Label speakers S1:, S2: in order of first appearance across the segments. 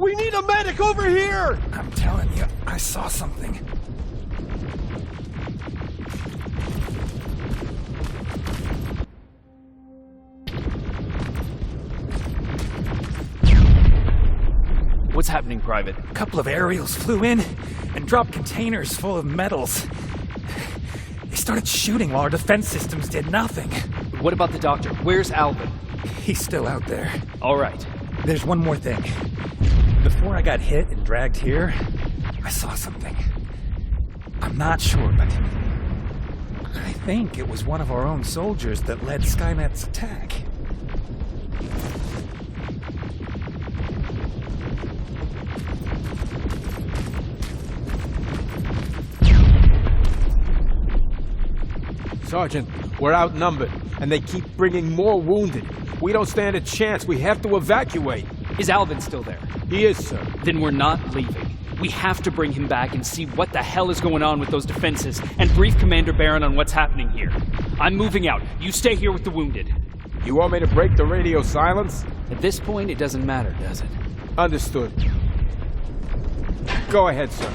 S1: We need a medic over here!
S2: I'm telling you, I saw something.
S3: What's happening, Private?
S2: A couple of aerials flew in and dropped containers full of metals. They started shooting while our defense systems did nothing.
S3: What about the doctor? Where's Alvin?
S2: He's still out there.
S3: All right.
S2: There's one more thing. Before I got hit and dragged here, I saw something. I'm not sure, but I think it was one of our own soldiers that led Skynet's attack.
S1: Sergeant, we're outnumbered, and they keep bringing more wounded. We don't stand a chance. We have to evacuate.
S3: Is Alvin still there?
S1: He is, sir.
S3: Then we're not leaving. We have to bring him back and see what the hell is going on with those defenses, and brief Commander Barron on what's happening here. I'm moving out. You stay here with the wounded.
S1: You want me to break the radio silence?
S3: At this point, it doesn't matter, does it?
S1: Understood. Go ahead, sir.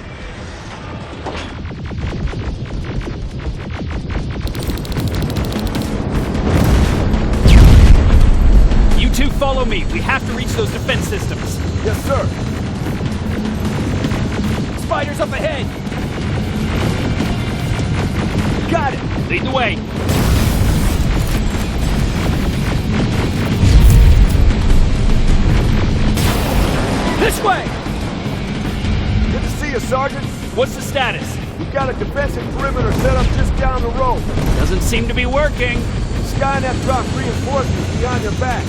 S3: You two follow me. We have to reach those defense systems.
S1: Yes, sir.
S3: Spiders up ahead!
S1: Got it!
S3: Lead the way. This way!
S1: Good to see you, Sergeant.
S3: What's the status?
S1: We've got a defensive perimeter set up just down the road.
S3: Doesn't seem to be working.
S1: Skynet dropped reinforcements behind your back.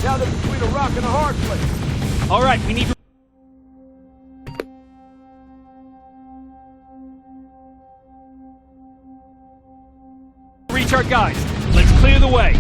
S1: Now they're between a rock and a hard place.
S3: All right, we need to reach our guys. Let's clear the way.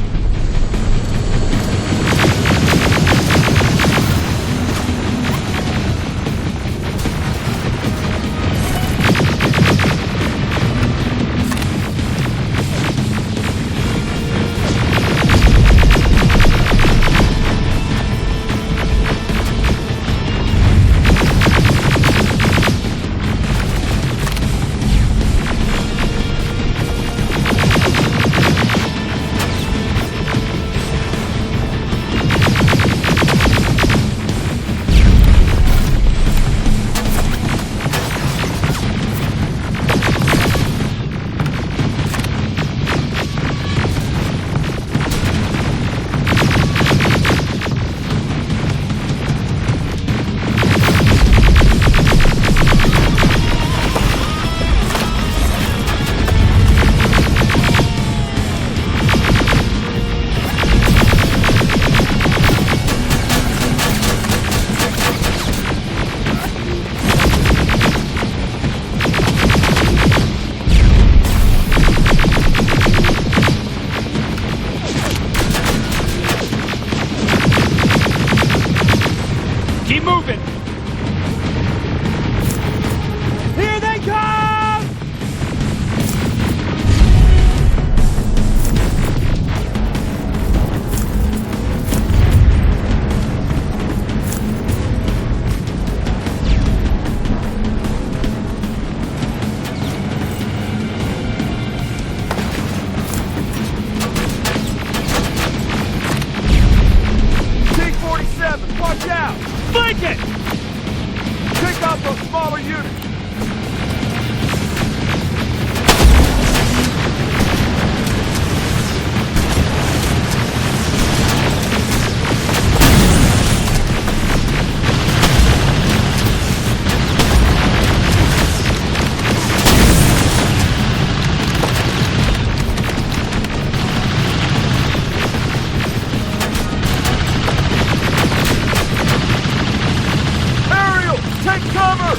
S3: Keep moving! Here they come!
S1: T-47, watch out!
S3: Flank it!
S1: Pick out those smaller units! Take cover!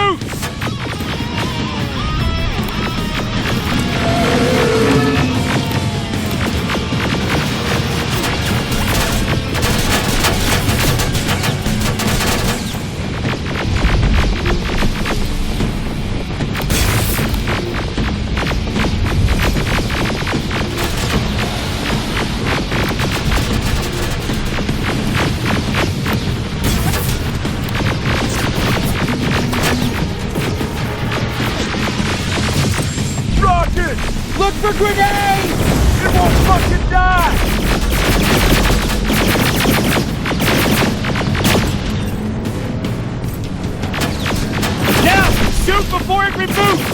S3: reboots!
S1: Look for grenades! It won't fucking die!
S3: Now! Shoot before it reboots!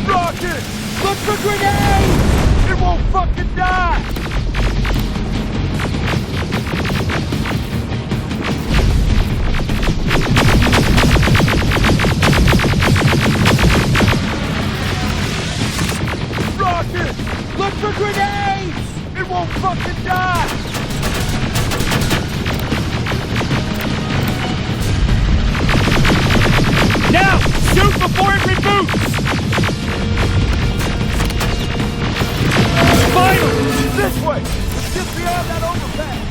S1: Rocket! Look for grenades! It won't fucking die! Rocket! Look for grenades! It won't fucking die!
S3: Now! Shoot before it reboots!
S1: Finally! This way! Just beyond that overpass!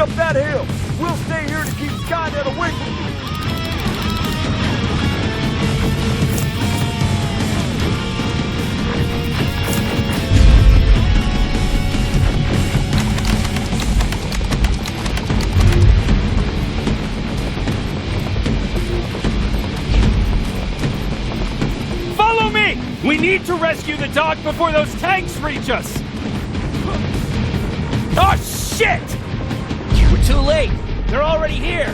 S1: up that hill. We'll stay here to keep Skynet away from you.
S3: Follow me! We need to rescue the dock before those tanks reach us! Oh, shit!
S4: We're too late. They're already here.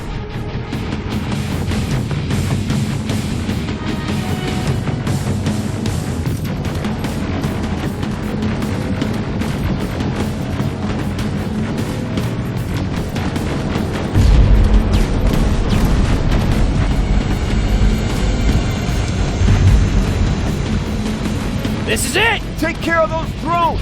S3: This is it!
S1: Take care of those drones!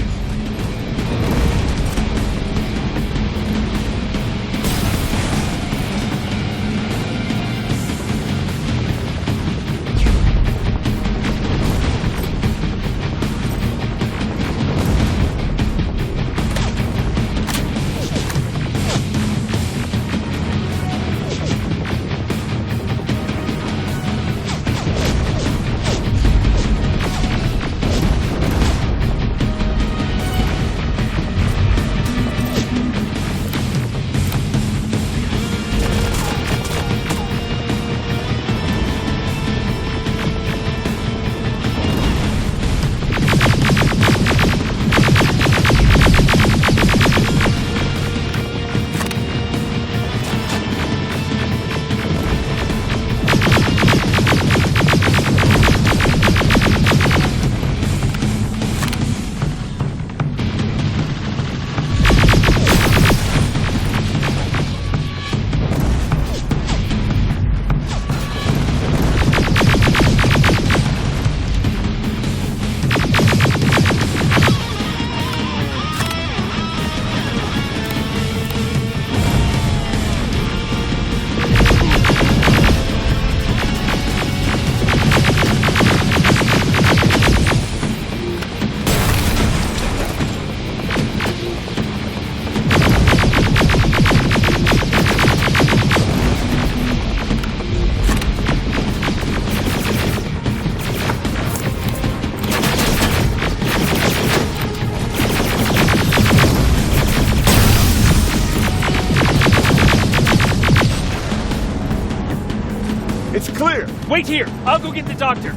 S1: It's clear!
S3: Wait here! I'll go get the doctor!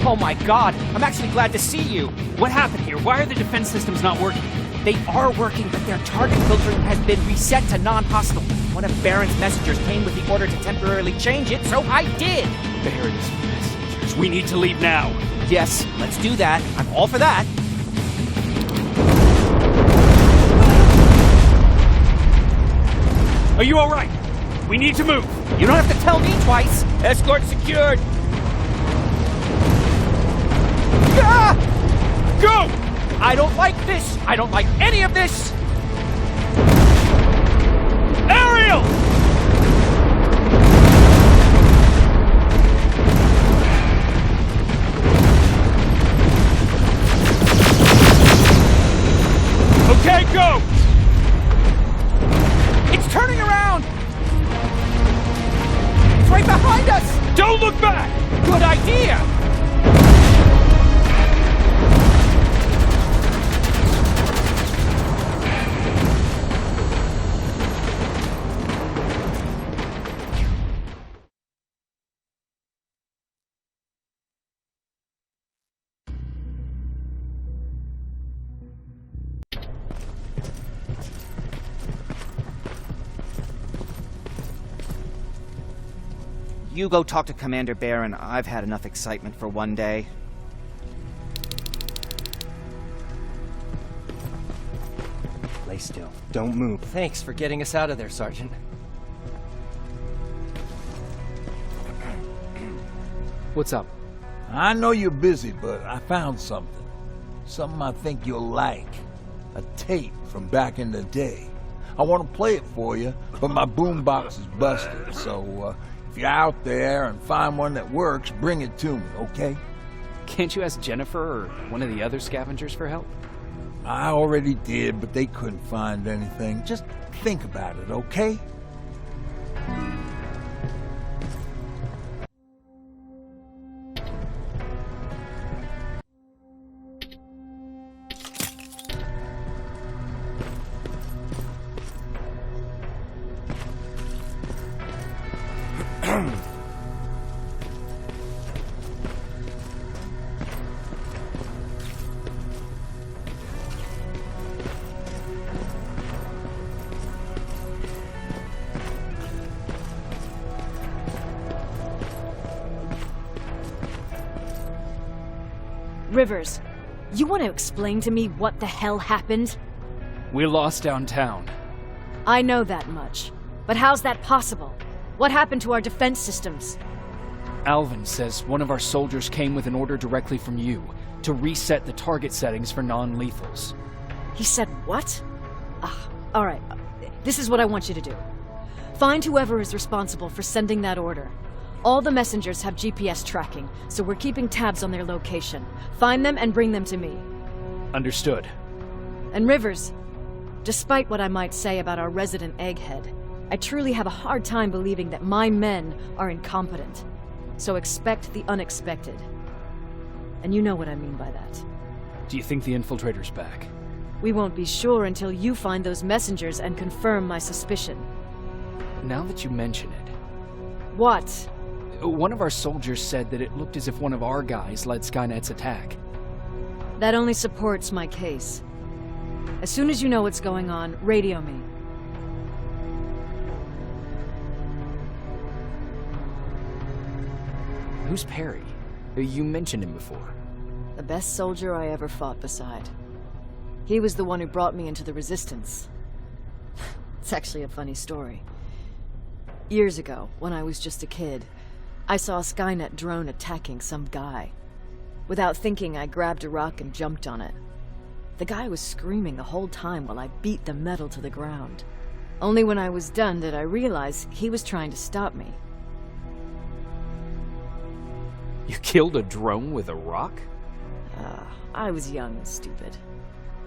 S4: Oh my god, I'm actually glad to see you.
S3: What happened here? Why are the defense systems not working?
S4: They are working, but their target filtering has been reset to non-hostile. One of Baron's messengers came with the order to temporarily change it, so I did.
S3: Baron's messengers. We need to leave now.
S4: Yes, let's do that. I'm all for that.
S3: Are you all right? We need to move.
S4: You don't have to tell me twice. Escort secured. Ah!
S3: Go!
S4: I don't like this. I don't like any of this.
S3: Ariel! Okay, go!
S4: It's turning around. It's right behind us.
S3: Don't look back!
S4: Good idea. You go talk to Commander Baron. I've had enough excitement for one day.
S5: Lay still. Don't move.
S6: Thanks for getting us out of there, Sergeant.
S3: What's up?
S7: I know you're busy, but I found something. Something I think you'll like. A tape from back in the day. I want to play it for you, but my boombox is busted, so if you're out there and find one that works, bring it to me, okay?
S3: Can't you ask Jennifer or one of the other scavengers for help?
S7: I already did, but they couldn't find anything. Just think about it, okay?
S8: Rivers, you want to explain to me what the hell happened?
S3: We lost downtown.
S8: I know that much. But how's that possible? What happened to our defense systems?
S3: Alvin says one of our soldiers came with an order directly from you to reset the target settings for non-lethals.
S8: He said what? Alright. This is what I want you to do. Find whoever is responsible for sending that order. All the messengers have GPS tracking, so we're keeping tabs on their location. Find them and bring them to me.
S3: Understood.
S8: And Rivers, despite what I might say about our resident egghead, I truly have a hard time believing that my men are incompetent. So expect the unexpected. And you know what I mean by that.
S3: Do you think the infiltrator's back?
S8: We won't be sure until you find those messengers and confirm my suspicion.
S3: Now that you mention it...
S8: What?
S3: One of our soldiers said that it looked as if one of our guys led Skynet's attack.
S8: That only supports my case. As soon as you know what's going on, radio me.
S3: Who's Perry? You mentioned him before.
S8: The best soldier I ever fought beside. He was the one who brought me into the Resistance. It's actually a funny story. Years ago, when I was just a kid, I saw a Skynet drone attacking some guy. Without thinking, I grabbed a rock and jumped on it. The guy was screaming the whole time while I beat the metal to the ground. Only when I was done did I realize he was trying to stop me.
S3: You killed a drone with a rock?
S8: I was young and stupid.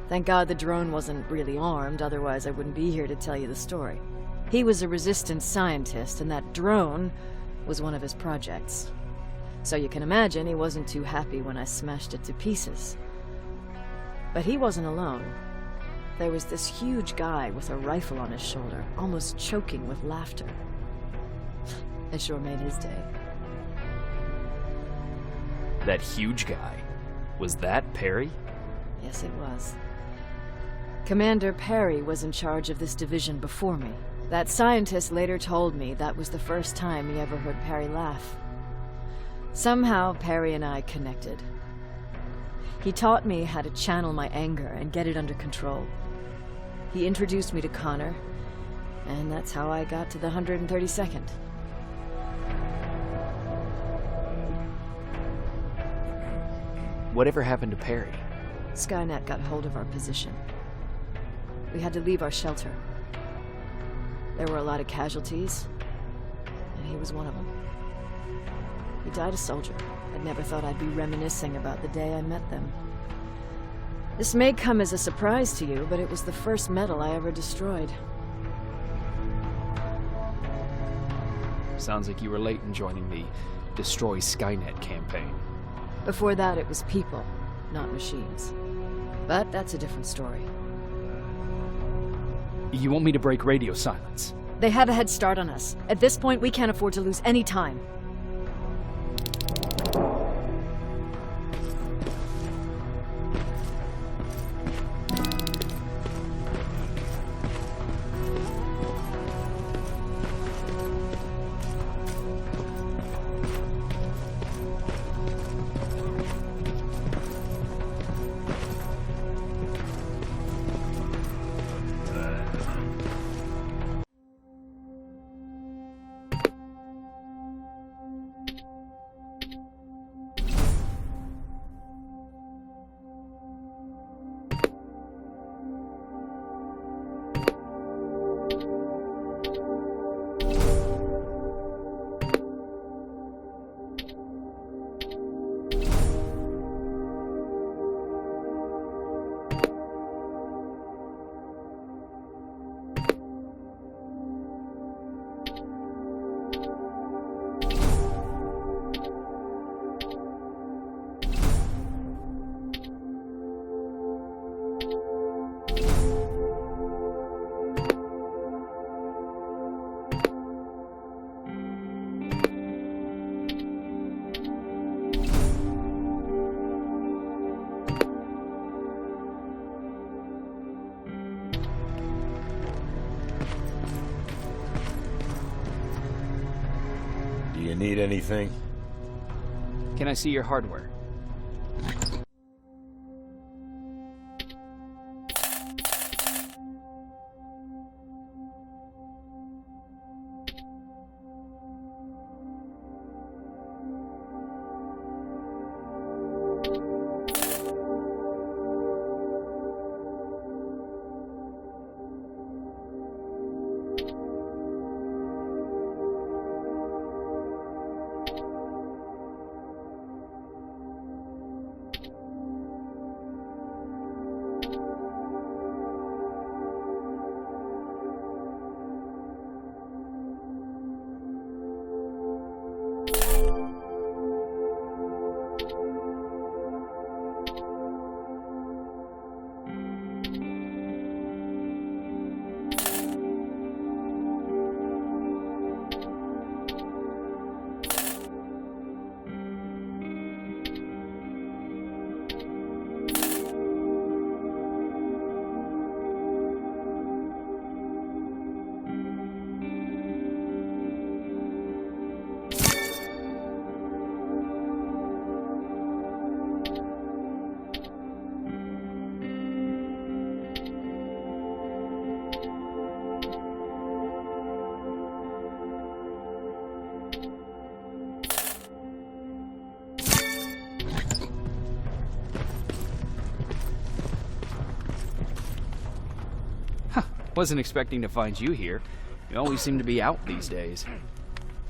S8: Thank God the drone wasn't really armed, otherwise I wouldn't be here to tell you the story. He was a Resistance scientist, and that drone was one of his projects. So you can imagine he wasn't too happy when I smashed it to pieces. But he wasn't alone. There was this huge guy with a rifle on his shoulder, almost choking with laughter. It sure made his day.
S3: That huge guy. Was that Perry?
S8: Yes, it was. Commander Perry was in charge of this division before me. That scientist later told me that was the first time he ever heard Perry laugh. Somehow, Perry and I connected. He taught me how to channel my anger and get it under control. He introduced me to Connor, and that's how I got to the 132nd.
S3: Whatever happened to Perry?
S8: Skynet got hold of our position. We had to leave our shelter. There were a lot of casualties, and he was one of them. He died a soldier. I'd never thought I'd be reminiscing about the day I met them. This may come as a surprise to you, but it was the first metal I ever destroyed.
S3: Sounds like you were late in joining the Destroy Skynet campaign.
S8: Before that, it was people, not machines. But that's a different story.
S3: You want me to break radio silence?
S8: They have a head start on us. At this point, we can't afford to lose any time.
S1: You need anything?
S3: Can I see your hardware? Wasn't expecting to find you here. You always seem to be out these days.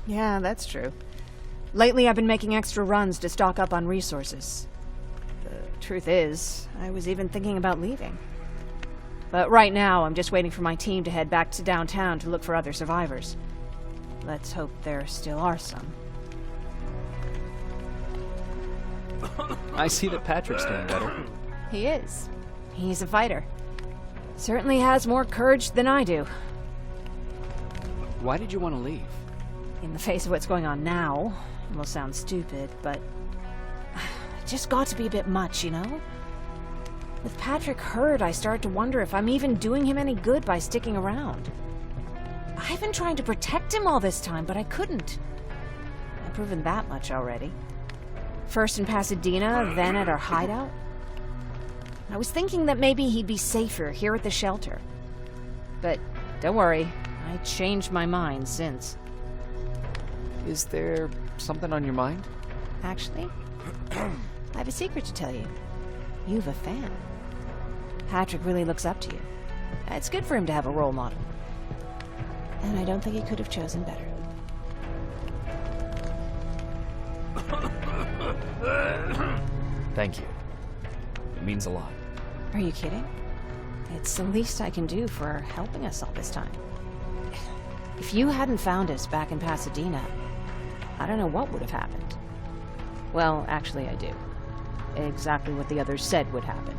S9: Yeah, that's true. Lately I've been making extra runs to stock up on resources. The truth is, I was even thinking about leaving. But right now, I'm just waiting for my team to head back to downtown to look for other survivors. Let's hope there still are some.
S3: I see that Patrick's doing better.
S9: He is. He's a fighter. Certainly has more courage than I do.
S3: Why did you want to leave?
S9: In the face of what's going on now, it will sound stupid, but it just got to be a bit much, you know? With Patrick hurt, I started to wonder if I'm even doing him any good by sticking around. I've been trying to protect him all this time, but I couldn't. I've proven that much already. First in Pasadena, then at our hideout. I was thinking that maybe he'd be safer here at the shelter. But don't worry, I changed my mind since.
S3: Is there something on your mind?
S9: Actually, I have a secret to tell you. You've a fan. Patrick really looks up to you. It's good for him to have a role model. And I don't think he could have chosen better.
S3: Thank you. It means a lot.
S9: Are you kidding? It's the least I can do for helping us all this time. If you hadn't found us back in Pasadena, I don't know what would have happened. Well, actually I do. Exactly what the others said would happen.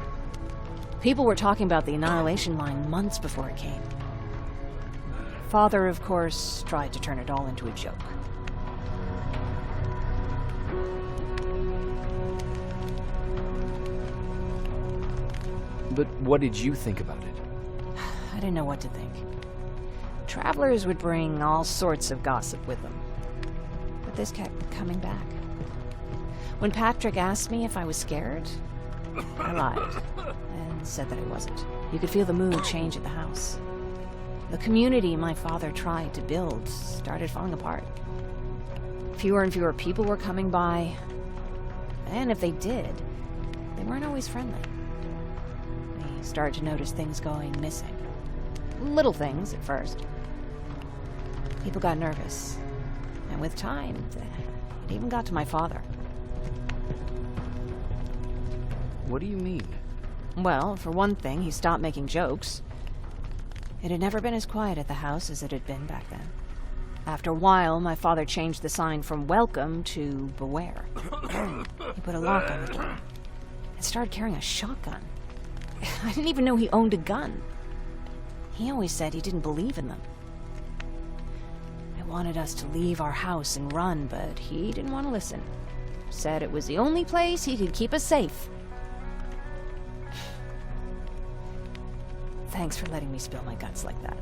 S9: People were talking about the Annihilation Line months before it came. Father, of course, tried to turn it all into a joke.
S3: But what did you think about it?
S9: I didn't know what to think. Travelers would bring all sorts of gossip with them. But this kept coming back. When Patrick asked me if I was scared, I lied and said that I wasn't. You could feel the mood change at the house. The community my father tried to build started falling apart. Fewer and fewer people were coming by, and if they did, they weren't always friendly. I started to notice things going missing. Little things at first. People got nervous, and with time, it even got to my father.
S3: What do you mean?
S9: Well, for one thing, he stopped making jokes. It had never been as quiet at the house as it had been back then. After a while, my father changed the sign from welcome to beware. He put a lock on the door and started carrying a shotgun. I didn't even know he owned a gun. He always said he didn't believe in them. I wanted us to leave our house and run, but he didn't want to listen. Said it was the only place he could keep us safe. Thanks for letting me spill my guts like that.